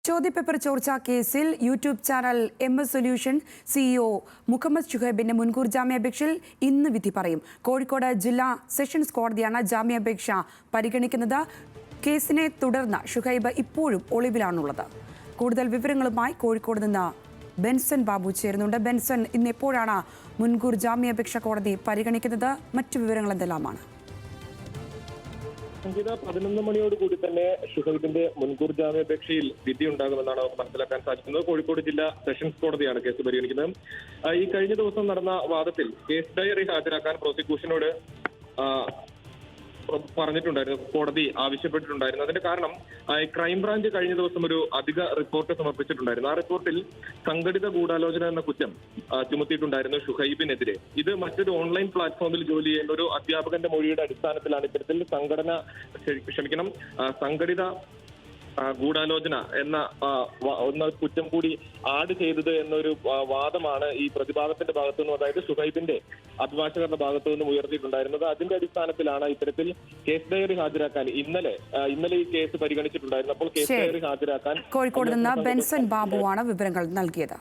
ചോദ്യപേപ്പർ ചോർച്ച കേസിൽ YouTube channel MS solution CEO Muhammad ഷുഹൈബിന്റെ മുൻകൂർ ജാമ്യാപേക്ഷയിൽ ഇന്ന് വിധി പറയും. കോഴിക്കോട് ജില്ലാ സെഷൻസ് കോടതിയാണ് ജാമ്യാപേക്ഷ പരിഗണിക്കുന്നത്. കേസിനെ തുടർന്ന് ഷുഹൈബ് ഇപ്പോഴും ഒളിവിലാണുള്ളത്. കൂടുതൽ വിവരങ്ങളുമായി കോഴിക്കോട് നിന്ന് ബെൻസൺ ബാബു ചേരുന്നുണ്ട്. ബെൻസൺ, ഇന്ന് എപ്പോഴാണ് മുൻകൂർ ജാമ്യാപേക്ഷ കോടതി പരിഗണിക്കുന്നത്? മറ്റു വിവരങ്ങൾ എന്തെല്ലാമാണ്? 11 മണിയോടുകൂടി തന്നെ ഷുഹൈബിന്റെ മുൻകൂർ ജാമ്യാപേക്ഷയിൽ വിധി ഉണ്ടാകുമെന്നാണ് നമുക്ക് മനസ്സിലാക്കാൻ സാധിക്കുന്നത്. കോഴിക്കോട് ജില്ലാ സെഷൻസ് കോടതിയാണ് കേസ് പരിഗണിക്കുന്നത്. ഈ കഴിഞ്ഞ ദിവസം നടന്ന വാദത്തിൽ കേസ് ഡയറി ഹാജരാക്കാൻ പ്രോസിക്യൂഷനോട് പറഞ്ഞിട്ടുണ്ടായിരുന്നു, കോടതി ആവശ്യപ്പെട്ടിട്ടുണ്ടായിരുന്നു. അതിന്റെ കാരണം ക്രൈംബ്രാഞ്ച് കഴിഞ്ഞ ദിവസം ഒരു അധിക റിപ്പോർട്ട് സമർപ്പിച്ചിട്ടുണ്ടായിരുന്നു. ആ റിപ്പോർട്ടിൽ സംഘടിത ഗൂഢാലോചന എന്ന കുറ്റം ചുമത്തിയിട്ടുണ്ടായിരുന്നു ഷുഹൈബിനെതിരെ. ഇത് മറ്റൊരു ഓൺലൈൻ പ്ലാറ്റ്ഫോമിൽ ജോലി ചെയ്യുന്ന ഒരു അധ്യാപകന്റെ മൊഴിയുടെ അടിസ്ഥാനത്തിലാണ് ഇത്തരത്തിൽ സംഘടിത ഗൂഢാലോചന എന്ന കുറ്റം കൂടി ആഡ് ചെയ്തത് എന്നൊരു വാദമാണ് ഈ പ്രതിഭാഗത്തിന്റെ ഭാഗത്തു നിന്നും, അതായത് ഷുഹൈബിന്റെ അഭിഭാഷകരുടെ ഭാഗത്തു നിന്നും ഉയർത്തിയിട്ടുണ്ടായിരുന്നത്. അതിന്റെ അടിസ്ഥാനത്തിലാണ് ഇത്തരത്തിൽ കേസ് ഡയറി ഹാജരാക്കാൻ ഇന്നലെ ഈ കേസ് പരിഗണിച്ചിട്ടുണ്ടായിരുന്നു. അപ്പോൾ കേസ് ഡയറി ഹാജരാക്കാൻ കോഴിക്കോട് നിന്ന് ബെൻസൺ ബാബുവാണ് വിവരങ്ങൾ നൽകിയത്.